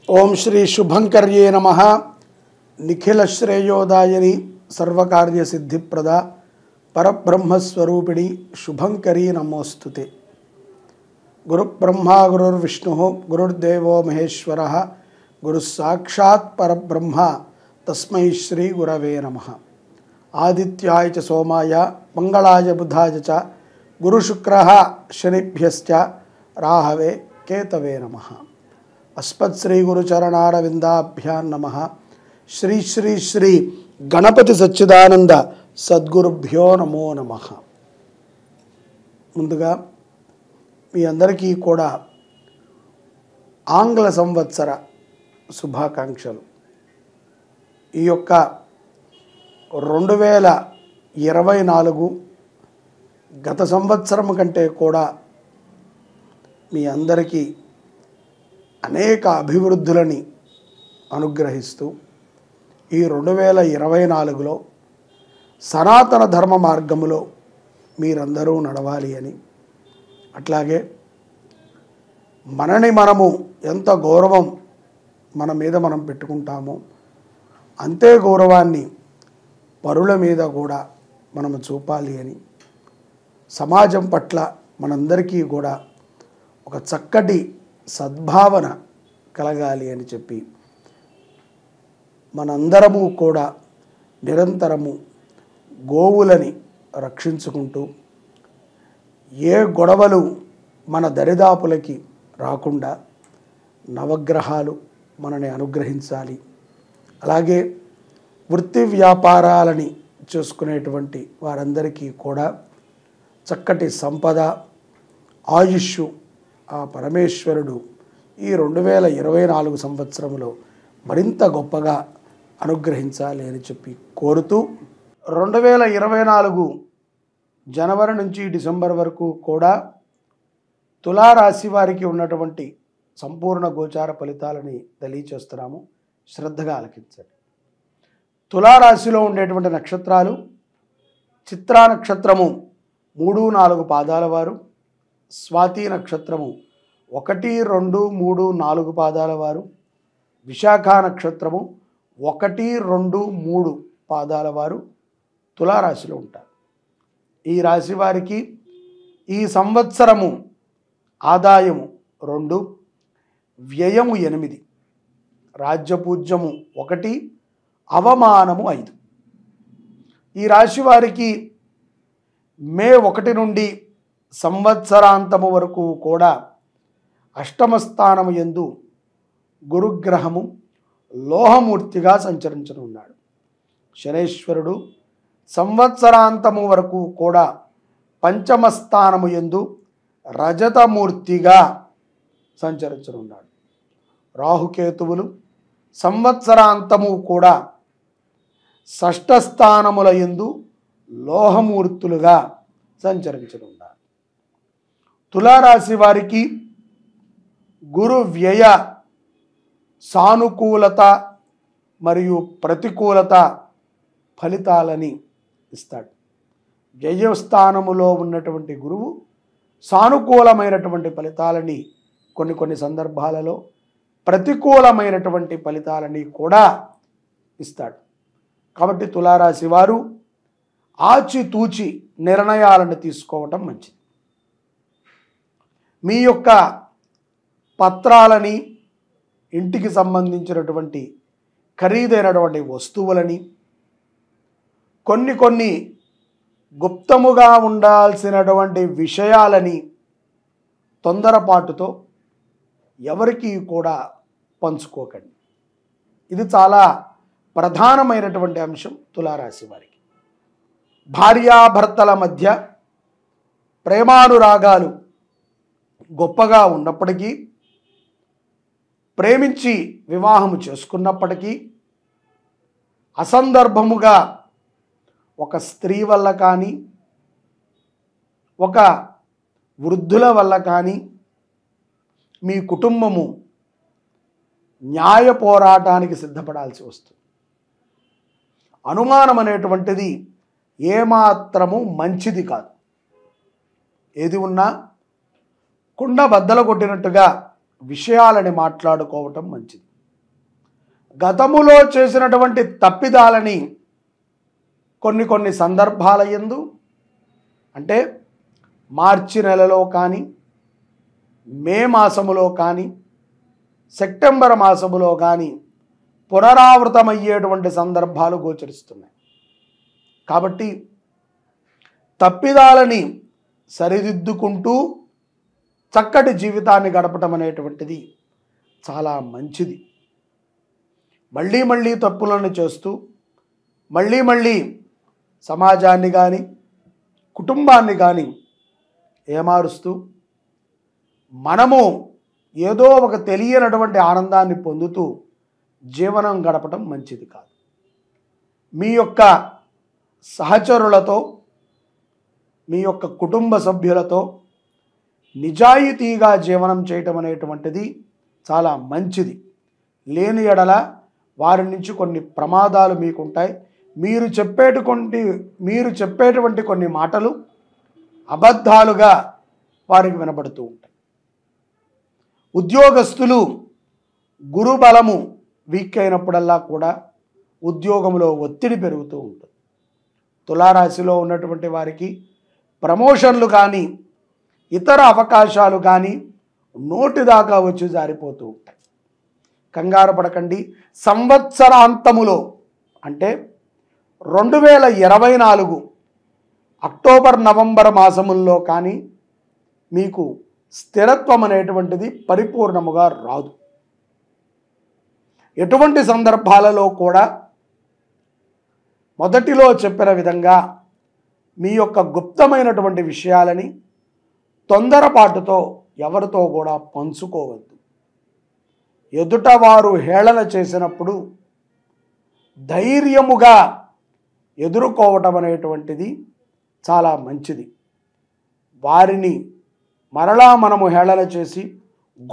ओम श्री शुभंकर्ये नमः। निखिल श्रेयोदायिनी सर्वकार्य सिद्धिप्रदा परब्रह्मस्वरूपिणी शुभंकरी नमोस्तुते। गुरुब्रह्मा गुरुर्विष्णु गुरुर्देवो महेश्वरः गुरुस्साक्षात् परब्रह्म तस्मै श्री गुरवे नमः। आदित्याय च सोमाय मंगलाय बुधाय च गुरुशुक्रः शनिभ्यश्च राहवे केतवे नमः। अस्मत् श्री गुरुचरणारविंदाभ्यां नमः। श्री श्री श्री गणपति सच्चिदानंद सद्गुरुभ्यो नमो नमः। ముందుగా మీ అందరికీ కూడా ఆంగ్ల సంవత్సర శుభాకాంక్షలు। ఈ యొక్క 2024 గత సంవత్సరం కంటే కూడా మీ అందరికీ అనేక అభివృద్ధులని అనుగ్రహిస్తూ ఈ 2024లో సనాతన ధర్మ మార్గములో మీరందరూ నడవాలి అని, అట్లాగే మనని మనము ఎంత గౌరవం మన మీద మనం పెట్టుకుంటామో అంతే గౌరవాన్ని పరుల మీద కూడా మనము చూపాలి అని, సమాజం పట్ల మనందరికీ కూడా ఒక చక్కటి సద్భావన కలగాలి అని చెప్పి మనందరము కూడా నిరంతరము గోవులని రక్షించుకుంటూ ఏ గొడవలు మన దరిదాపులకి రాకుండా నవగ్రహాలు మనని అనుగ్రహించాలి। అలాగే వృత్తి వ్యాపారాలని చేసుకునేటువంటి వారందరికీ కూడా చక్కటి సంపద ఆయుష్ ఆ పరమేశ్వరుడు ఈ 2024 సంవత్సరంలో మరింత గొప్పగా అనుగ్రహించాలి అని చెప్పి కోరుతూ 2024 జనవరి నుంచి డిసెంబర్ వరకు కూడా తులారాశి వారికి ఉన్నటువంటి సంపూర్ణ గోచార ఫలితాలని తెలియచేస్తున్నాము। శ్రద్ధగా ఆలకించండి। తులారాశిలో ఉండేటువంటి నక్షత్రాలు చిత్రా నక్షత్రము 3-4 పాదాల వారు, స్వాతి నక్షత్రము 1, 2, 3, 4 పాదాల వారు, విశాఖ నక్షత్రము 1, 2, 3 పాదాల వారు తులారాశిలో ఉంటారు। ఈ రాశి వారికి ఈ సంవత్సరము ఆదాయము 2, వ్యయము 8, రాజ్యపూజ్యము 1, అవమానము 5। ఈ రాశి వారికి మే 1 నుండి సంవత్సరాంతము వరకు కూడా అష్టమ స్థానము యందు గురుగ్రహము లోహమూర్తిగా సంచరించనున్నాడు। శనేశ్వరుడు సంవత్సరాంతము వరకు కూడా పంచమ స్థానము యందు రజతమూర్తిగా సంచరించనున్నాడు। రాహుకేతువులు సంవత్సరాంతము కూడా షష్ఠ స్థానముల యందు లోహమూర్తులుగా సంచరించనున్నారు। తులారాశి వారికి గురు వ్యయ సానుకూలత మరియు ప్రతికూలత ఫలితాలని ఇస్తాడు। వ్యయస్థానములో ఉన్నటువంటి గురువు సానుకూలమైనటువంటి ఫలితాలని కొన్ని సందర్భాలలో, ప్రతికూలమైనటువంటి ఫలితాలని కూడా ఇస్తాడు। కాబట్టి తులారాశి వారు ఆచితూచి నిర్ణయాలను తీసుకోవటం మంచిది। మీ యొక్క పత్రాలని, ఇంటికి సంబంధించినటువంటి ఖరీదైనటువంటి వస్తువులని, కొన్ని గుప్తముగా ఉండాల్సినటువంటి విషయాలని తొందరపాటుతో ఎవరికి కూడా పంచుకోకండి। ఇది చాలా ప్రధానమైనటువంటి అంశం తులారాశి వారికి। భార్యాభర్తల మధ్య ప్రేమానురాగాలు గొప్పగా ఉన్నప్పటికీ, ప్రేమించి వివాహము చేసుకున్నప్పటికీ అసందర్భముగా ఒక స్త్రీ వల్ల కానీ, ఒక వృద్ధుల వల్ల కానీ మీ కుటుంబము న్యాయ పోరాటానికి సిద్ధపడాల్సి వస్తుంది। అనుమానం అనేటువంటిది ఏమాత్రము మంచిది కాదు। ఏది ఉన్నా కుండ బద్దలు కొట్టినట్టుగా విషయాలని మాట్లాడుకోవటం మంచిది। గతములో చేసినటువంటి తప్పిదాలని కొన్ని సందర్భాల యందు, అంటే మార్చి నెలలో కానీ, మే మాసములో కానీ, సెప్టెంబర్ మాసములో కానీ పునరావృతమయ్యేటువంటి సందర్భాలు గోచరిస్తున్నాయి. కాబట్టి తప్పిదాలని సరిదిద్దుకుంటూ చక్కటి జీవితాన్ని గడపటం అనేటువంటిది చాలా మంచిది. మళ్ళీ తప్పులను చేస్తూ మళ్ళీ సమాజాన్ని కానీ కుటుంబాన్ని కానీ ఏమారుస్తూ మనము ఏదో ఒక తెలియనటువంటి ఆనందాన్ని పొందుతూ జీవనం గడపడం మంచిది కాదు. మీ యొక్క సహచరులతో, మీ యొక్క కుటుంబ సభ్యులతో నిజాయితీగా జీవనం చేయటం అనేటువంటిది చాలా మంచిది. లేని ఎడల వారి నుంచి కొన్ని ప్రమాదాలు మీకుంటాయి. మీరు చెప్పేటువంటి కొన్ని మాటలు అబద్ధాలుగా వారికి వినబడుతూ ఉంటాయి. ఉద్యోగస్తులు గురుబలము వీక్ అయినప్పుడల్లా కూడా ఉద్యోగంలో ఒత్తిడి పెరుగుతూ ఉంటుంది. తులారాశిలో ఉన్నటువంటి వారికి ప్రమోషన్లు కానీ ఇతర అవకాశాలు కానీ నోటి దాకా వచ్చి జారిపోతూ ఉంటాయి. కంగారు పడకండి. సంవత్సరాంతములో అంటే 2024 అక్టోబర్ నవంబర్ మాసముల్లో కానీ మీకు స్థిరత్వం అనేటువంటిది పరిపూర్ణముగా రాదు. ఎటువంటి సందర్భాలలో కూడా మొదటిలో చెప్పిన విధంగా మీ యొక్క గుప్తమైనటువంటి విషయాలని తొందరపాటుతో ఎవరితో కూడా పంచుకోవద్దు. ఎదుట వారు హేళన చేసినప్పుడు ధైర్యముగా ఎదుర్కోవటం అనేటువంటిది చాలా మంచిది. వారిని మరలా మనము హేళన చేసి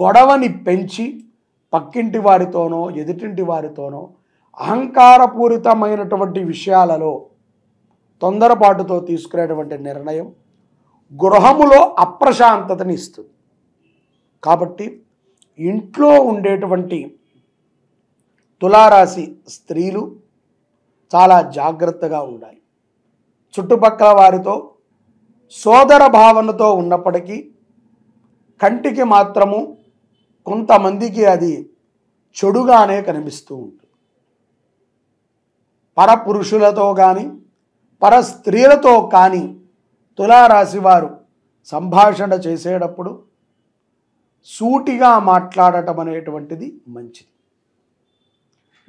గొడవని పెంచి పక్కింటి వారితోనో ఎదుటింటి వారితోనో అహంకారపూరితమైనటువంటి విషయాలలో తొందరపాటుతో తీసుకునేటువంటి నిర్ణయం గృహములో అప్రశాంతతని ఇస్తుంది. కాబట్టి ఇంట్లో ఉండేటువంటి తులారాశి స్త్రీలు చాలా జాగ్రత్తగా ఉండాలి. చుట్టుపక్కల వారితో సోదర భావనతో ఉన్నప్పటికీ కంటికి మాత్రము కొంతమందికి అది చెడుగానే కనిపిస్తూ ఉంటుంది. పరపురుషులతో కానీ పర స్త్రీలతో కానీ తులారాశి వారు సంభాషణ చేసేటప్పుడు సూటిగా మాట్లాడటం అనేటువంటిది మంచిది.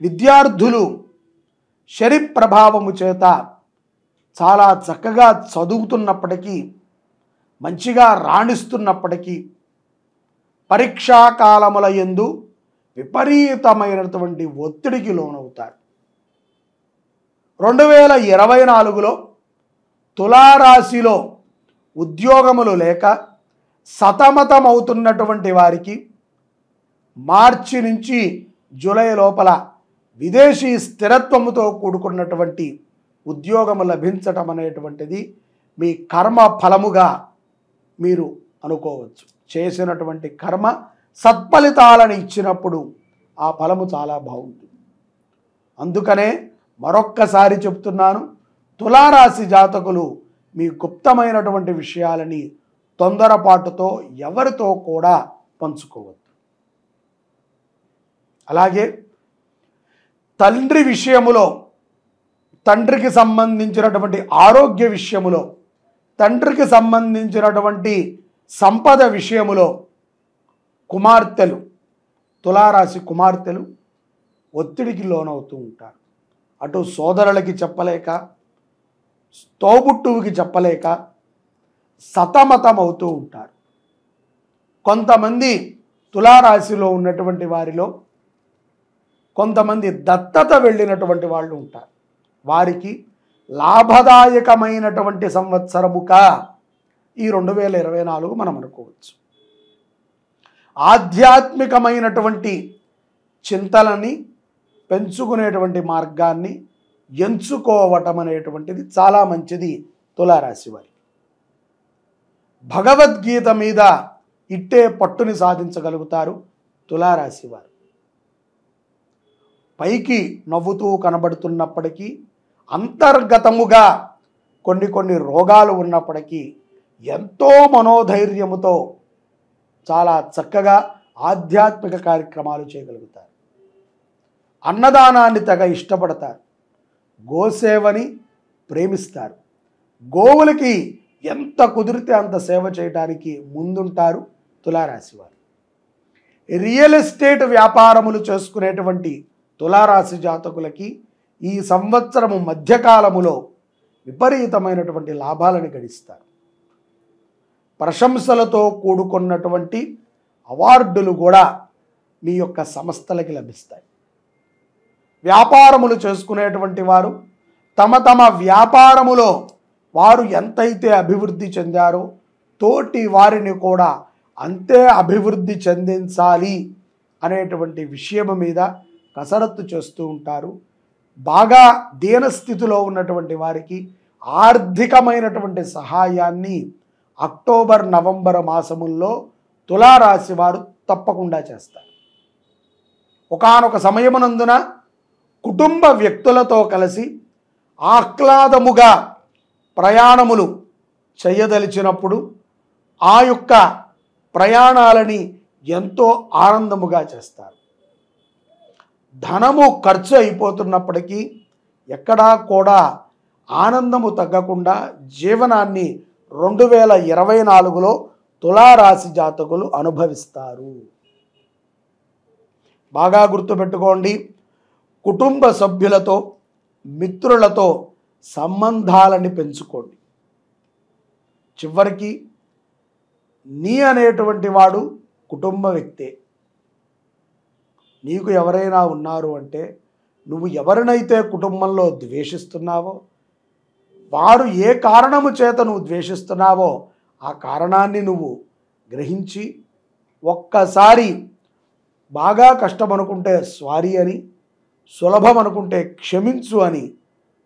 విద్యార్థులు శని ప్రభావము చేత చాలా చక్కగా చదువుతున్నప్పటికీ, మంచిగా రాణిస్తున్నప్పటికీ పరీక్షా కాలముల యందు విపరీతమైనటువంటి ఒత్తిడికి లోనవుతారు. 2024లో తులారాశిలో ఉద్యోగములు లేక సతమతమవుతున్నటువంటి వారికి మార్చి నుంచి జూలై లోపల విదేశీ స్థిరత్వముతో కూడుకున్నటువంటి ఉద్యోగము లభించటం అనేటువంటిది మీ కర్మ ఫలముగా మీరు అనుకోవచ్చు. చేసినటువంటి కర్మ సత్ఫలితాలను ఇచ్చినప్పుడు ఆ ఫలము చాలా బాగుంటుంది. అందుకనే మరొక్కసారి చెప్తున్నాను, తులారాశి జాతకులు మీ గుప్తమైనటువంటి విషయాలని తొందరపాటుతో ఎవరితో కూడా పంచుకోవద్దు. అలాగే తండ్రి విషయములో, తండ్రికి సంబంధించినటువంటి ఆరోగ్య విషయములో, తండ్రికి సంబంధించినటువంటి సంపద విషయములో కుమార్తెలు, తులారాశి కుమార్తెలు ఒత్తిడికి లోనవుతూ ఉంటారు. అటు సోదరులకి చెప్పలేక, తోబుట్టువుకి చెప్పలేక సతమతమవుతూ ఉంటారు. కొంతమంది తులారాశిలో ఉన్నటువంటి వారిలో కొంతమంది దత్తత వెళ్ళినటువంటి వాళ్ళు ఉంటారు. వారికి లాభదాయకమైనటువంటి సంవత్సరముగా ఈ 2024 మనం అనుకోవచ్చు. ఆధ్యాత్మికమైనటువంటి చింతలని పెంచుకునేటువంటి మార్గాన్ని ఎంచుకోవటం అనేటువంటిది చాలా మంచిది తులారాశి వారికి. భగవద్గీత మీద ఇట్టే పట్టుని సాధించగలుగుతారు తులారాశి వారు. పైకి నవ్వుతూ కనబడుతున్నప్పటికీ అంతర్గతముగా కొన్ని రోగాలు ఉన్నప్పటికీ ఎంతో మనోధైర్యముతో చాలా చక్కగా ఆధ్యాత్మిక కార్యక్రమాలు చేయగలుగుతారు. అన్నదానాన్ని తెగ ఇష్టపడతారు. గోసేవని ప్రేమిస్తారు. గోవులకి ఎంత కుదిరితే అంత సేవ చేయడానికి ముందుంటారు తులారాశి వారు. రియల్ ఎస్టేట్ వ్యాపారములు చేసుకునేటువంటి తులారాశి జాతకులకి ఈ సంవత్సరము మధ్యకాలములో విపరీతమైనటువంటి లాభాలను గడిస్తారు. ప్రశంసలతో కూడుకున్నటువంటి అవార్డులు కూడా మీ యొక్క సంస్థలకి లభిస్తాయి. వ్యాపారములు చేసుకునేటువంటి వారు తమ వ్యాపారములో వారు ఎంతైతే అభివృద్ధి చెందారో తోటి వారిని కూడా అంతే అభివృద్ధి చెందించాలి అనేటువంటి విషయం మీద కసరత్తు చేస్తూ ఉంటారు. బాగా దీనస్థితిలో ఉన్నటువంటి వారికి ఆర్థికమైనటువంటి సహాయాన్ని అక్టోబర్ నవంబర్ మాసముల్లో తులారాశి వారు తప్పకుండా చేస్తారు. ఒకానొక సమయమునందున కుటుంబ వ్యక్తులతో కలిసి ఆహ్లాదముగా ప్రయాణములు చేయదలిచినప్పుడు ఆ యొక్క ప్రయాణాలని ఎంతో ఆనందముగా చేస్తారు. ధనము ఖర్చు అయిపోతున్నప్పటికీ ఎక్కడా కూడా ఆనందము తగ్గకుండా జీవనాన్ని 2024లో తులారాశి జాతకులు అనుభవిస్తారు. బాగా గుర్తుపెట్టుకోండి, కుటుంబ సభ్యులతో మిత్రులతో సంబంధాలని పెంచుకోండి. చివరికి నీ అనేటువంటి వాడు కుటుంబ వ్యక్తే. నీకు ఎవరైనా ఉన్నారు అంటే నువ్వు ఎవరినైతే కుటుంబంలో ద్వేషిస్తున్నావో, వారు ఏ కారణము చేత నువ్వు ద్వేషిస్తున్నావో ఆ కారణాన్ని నువ్వు గ్రహించి ఒక్కసారి బాగా కష్టం అనుకుంటే సారీ అని, సులభం అనుకుంటే క్షమించు అని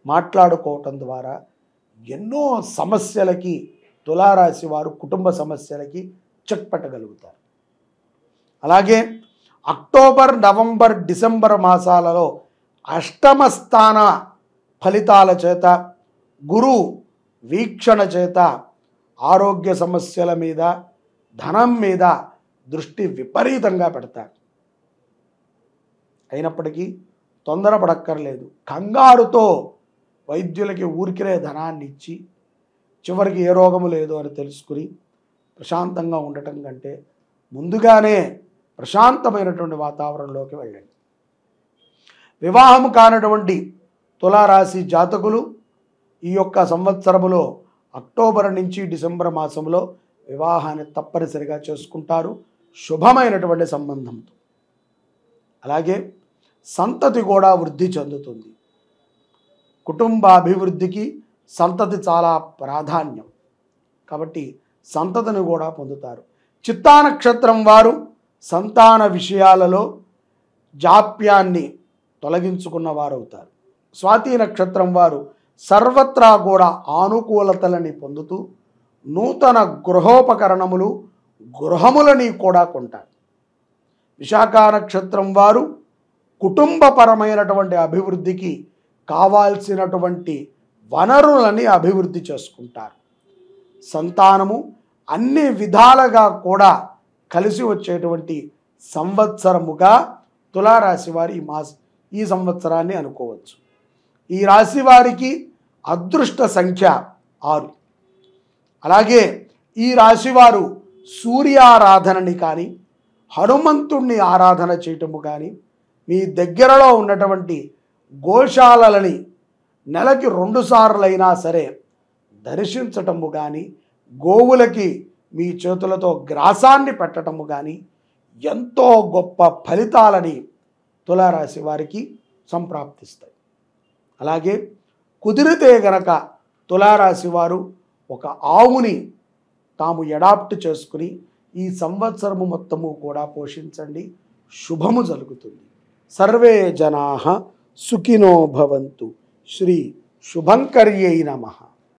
మాట్లాడుకోవటం ద్వారా ఎన్నో సమస్యలకి తులారాశి వారు కుటుంబ సమస్యలకి చెక్ పెట్టగలుగుతారు. అలాగే అక్టోబర్ నవంబర్ డిసెంబర్ మాసాలలో అష్టమ స్థాన ఫలితాల చేత గురు వీక్షణ చేత ఆరోగ్య సమస్యల మీద ధనం మీద దృష్టి విపరీతంగా పెడతారు. అయినప్పటికీ తొందరపడక్కర్లేదు. కంగారుతో వైద్యులకి ఊరికినే ధనాన్ని ఇచ్చి చివరికి ఏ రోగము లేదో అని తెలుసుకుని ప్రశాంతంగా ఉండటం కంటే ముందుగానే ప్రశాంతమైనటువంటి వాతావరణంలోకి వెళ్ళండి. వివాహం కానటువంటి తులారాశి జాతకులు ఈ యొక్క సంవత్సరములో అక్టోబర్ నుంచి డిసెంబర్ మాసంలో వివాహాన్ని తప్పనిసరిగా చేసుకుంటారు శుభమైనటువంటి సంబంధంతో. అలాగే సంతతి కూడా వృద్ధి చెందుతుంది. కుటుంబ అభివృద్ధికి సంతతి చాలా ప్రాధాన్యం కాబట్టి సంతతిని కూడా పొందుతారు. చిత్తా నక్షత్రం వారు సంతాన విషయాలలో జాప్యాన్ని తొలగించుకున్న వారు అవుతారు. స్వాతి నక్షత్రం వారు సర్వత్రా కూడా ఆనుకూలతలని పొందుతూ నూతన గృహోపకరణములు గృహములని కూడా కొంటారు. విశాఖ నక్షత్రం వారు కుటుంబపరమైనటువంటి అభివృద్ధికి కావాల్సినటువంటి వనరులని అభివృద్ధి చేసుకుంటారు. సంతానము అన్ని విధాలుగా కూడా కలిసి వచ్చేటువంటి సంవత్సరముగా తులారాశి వారి ఈ సంవత్సరాన్ని అనుకోవచ్చు. ఈ రాశి వారికి అదృష్ట సంఖ్య 6. అలాగే ఈ రాశివారు సూర్యారాధనని కానీ హనుమంతుణ్ణి ఆరాధన చేయటము కానీ మీ దగ్గరలో ఉన్నటువంటి గోశాలలని నెలకి 2 సార్లైనా సరే దర్శించటము కానీ గోవులకి మీ చేతులతో గ్రాసాన్ని పెట్టటము కానీ ఎంతో గొప్ప ఫలితాలని తులారాశి వారికి సంప్రాప్తిస్తాయి. అలాగే కుదిరితే గనక తులారాశి వారు ఒక ఆవుని తాము ఎడాప్ట్ చేసుకుని ఈ సంవత్సరము మొత్తము కూడా పోషించండి, శుభము జరుగుతుంది. సర్వే జనాః సుఖినో భవంతు. శ్రీ శుభంకర్యై నమః.